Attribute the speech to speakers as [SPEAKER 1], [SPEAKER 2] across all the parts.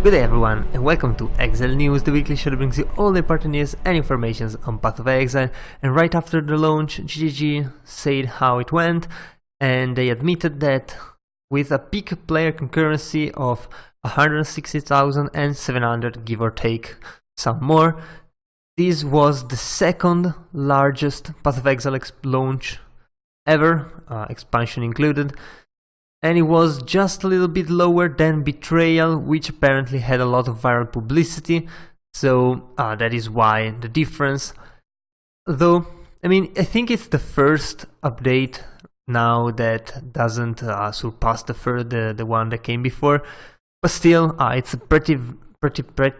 [SPEAKER 1] Good day everyone, and welcome to Exile News, the weekly show that brings you all the important news and information on Path of Exile. And right after the launch, GGG said how it went, and they admitted that with a peak player concurrency of 160,700, give or take some more, this was the second largest Path of Exile launch ever, expansion included. And it was just a little bit lower than Betrayal, which apparently had a lot of viral publicity, so that is why the difference. Though, I mean, I think it's the first update now that doesn't surpass the one that came before, but still, it's a pretty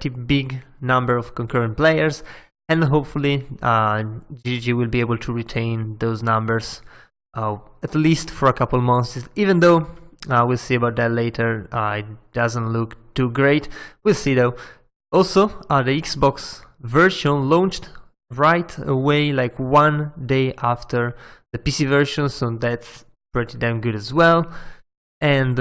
[SPEAKER 1] big number of concurrent players, and hopefully GG will be able to retain those numbers at least for a couple months, even though we'll see about that later. It doesn't look too great. We'll see though. Also, the Xbox version launched right away, like 1 day after the PC version, so that's pretty damn good as well. And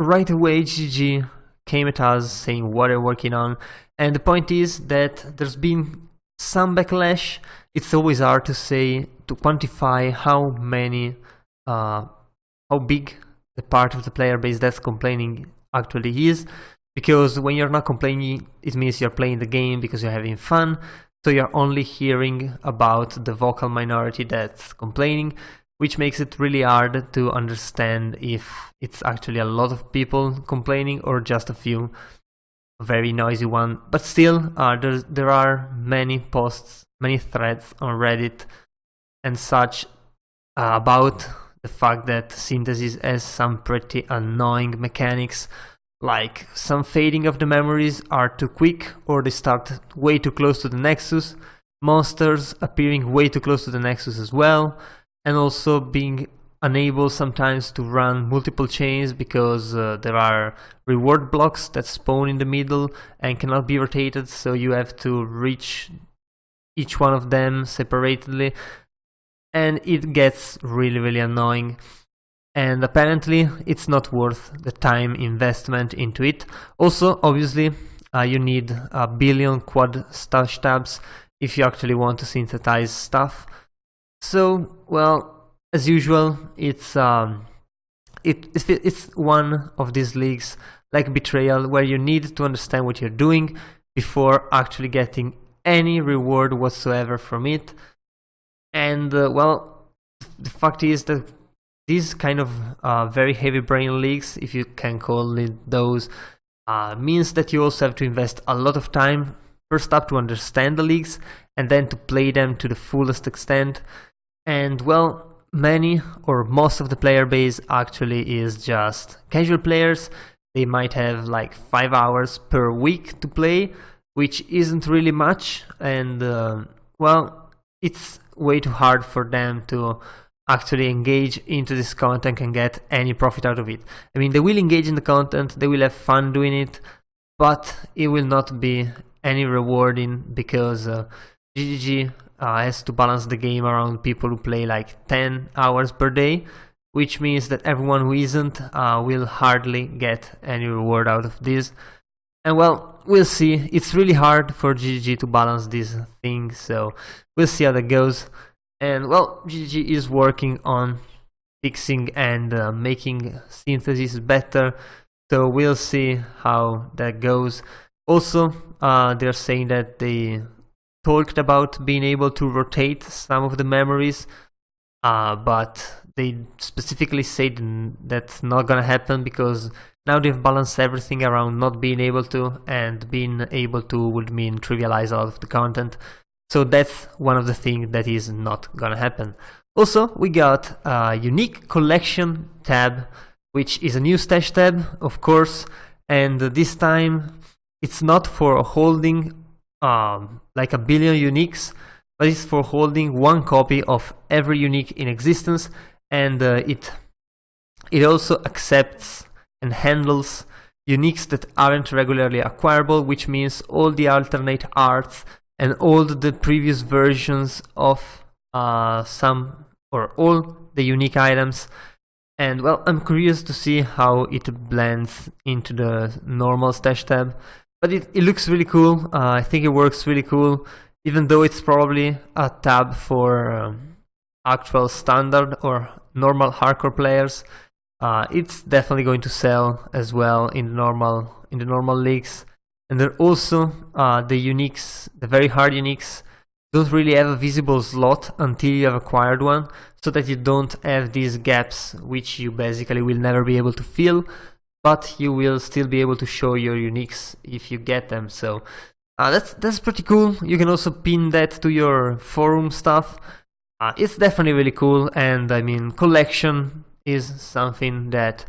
[SPEAKER 1] right away GG came at us saying what they're working on, and the point is that there's been some backlash. It's always hard to say, to quantify how big the part of the player base that's complaining actually is, because when you're not complaining, it means you're playing the game because you're having fun, so you're only hearing about the vocal minority that's complaining, which makes it really hard to understand if it's actually a lot of people complaining or just a few very noisy ones. But still, there are many posts, many threads on Reddit and such about the fact that Synthesis has some pretty annoying mechanics, like some fading of the memories are too quick, or they start way too close to the Nexus, monsters appearing way too close to the Nexus as well, and also being unable sometimes to run multiple chains because there are reward blocks that spawn in the middle and cannot be rotated, so you have to reach each one of them separately, and it gets really annoying. And apparently it's not worth the time investment into it. Also, obviously, you need a billion quad stash tabs if you actually want to synthesize stuff. So, well, as usual, it's one of these leagues like Betrayal where you need to understand what you're doing before actually getting any reward whatsoever from it. And well, the fact is that these kind of very heavy brain leagues, if you can call it those, means that you also have to invest a lot of time, first up to understand the leagues, and then to play them to the fullest extent. And well, many or most of the player base actually is just casual players. They might have like 5 hours per week to play, which isn't really much, and well, it's way too hard for them to actually engage into this content and get any profit out of it. I mean, they will engage in the content, they will have fun doing it, but it will not be any rewarding because GGG has to balance the game around people who play like 10 hours per day, which means that everyone who isn't will hardly get any reward out of this. And well, we'll see. It's really hard for GGG to balance this thing, so we'll see how that goes. And well, GGG is working on fixing and making Synthesis better, so we'll see how that goes. Also, they're saying that they talked about being able to rotate some of the memories, but they specifically said that's not gonna happen because now they've balanced everything around not being able to, and being able to would mean trivialize all of the content. So that's one of the things that is not gonna happen. Also, we got a unique collection tab, which is a new stash tab, of course, and this time it's not for holding like a billion uniques, but it's for holding one copy of every unique in existence, and it also accepts and handles uniques that aren't regularly acquirable, which means all the alternate arts and all the previous versions of some or all the unique items And well, I'm curious to see how it blends into the normal stash tab, but it looks really cool. I think it works really cool, even though it's probably a tab for actual standard or normal hardcore players. It's definitely going to sell as well in the normal leagues. And there also the uniques, the very hard uniques, don't really have a visible slot until you have acquired one, so that you don't have these gaps which you basically will never be able to fill, but you will still be able to show your uniques if you get them. So that's pretty cool. You can also pin that to your forum stuff. It's definitely really cool, and I mean, collection is something that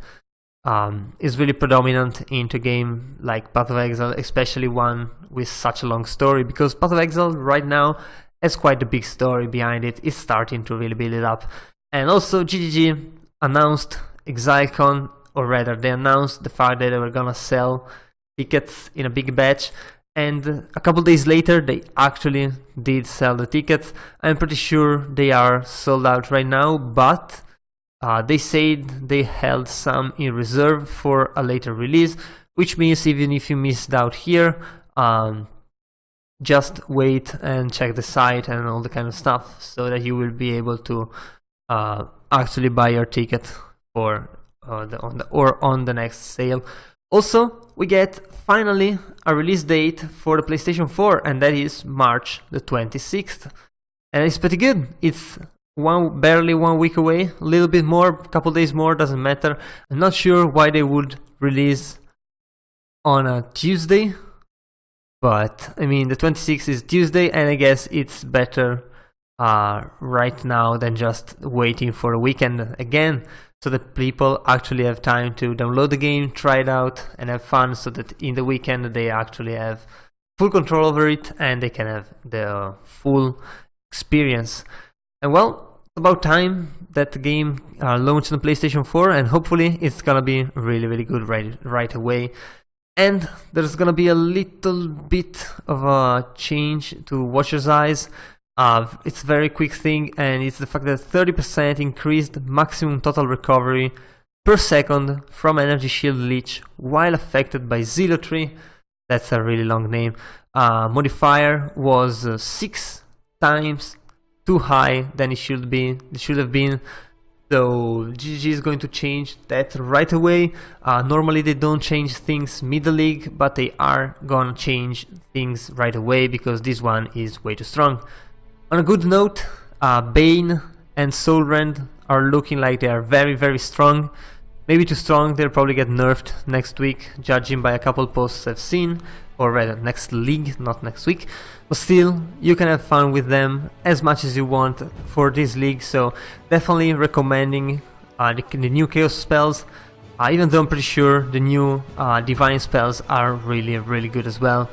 [SPEAKER 1] is really predominant into a game like Path of Exile, especially one with such a long story, because Path of Exile right now has quite a big story behind it. It's starting to really build it up. And also GGG announced ExileCon, or rather they announced the fact that they were gonna sell tickets in a big batch, and a couple days later they actually did sell the tickets. I'm pretty sure they are sold out right now, but they said they held some in reserve for a later release, which means even if you missed out here, just wait and check the site and all the kind of stuff, so that you will be able to actually buy your ticket for on the next sale. Also, we get finally a release date for the PlayStation 4, and that is March the 26th, and it's pretty good. It's barely 1 week away, a little bit more, a couple days more, doesn't matter. I'm not sure why they would release on a Tuesday, but I mean, the 26th is Tuesday, and I guess it's better right now than just waiting for a weekend again, so that people actually have time to download the game, try it out, and have fun, so that in the weekend they actually have full control over it and they can have the full experience. And well, about time that the game launched on PlayStation 4, and hopefully it's gonna be really, really good right away. And there's gonna be a little bit of a change to Watcher's Eyes. It's a very quick thing, and it's the fact that 30% increased maximum total recovery per second from energy shield leech while affected by Zealotry. That's a really long name. Modifier was 6 times too high than it should have been. So GG is going to change that right away. Normally they don't change things mid-league, but they are gonna change things right away because this one is way too strong. On a good note, Bane and Soulrend are looking like they are very, very strong. Maybe too strong. They'll probably get nerfed next week, judging by a couple posts I've seen, or rather next league, not next week. But still, you can have fun with them as much as you want for this league, so definitely recommending the new Chaos spells, even though I'm pretty sure the new Divine spells are really, really good as well.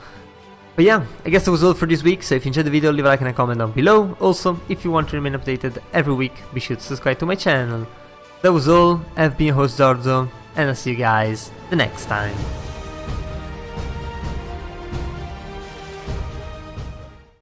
[SPEAKER 1] But yeah, I guess that was all for this week, so if you enjoyed the video, leave a like and a comment down below. Also, if you want to remain updated every week, be sure to subscribe to my channel. That was all. I've been your host Zorzo, and I'll see you guys the next time.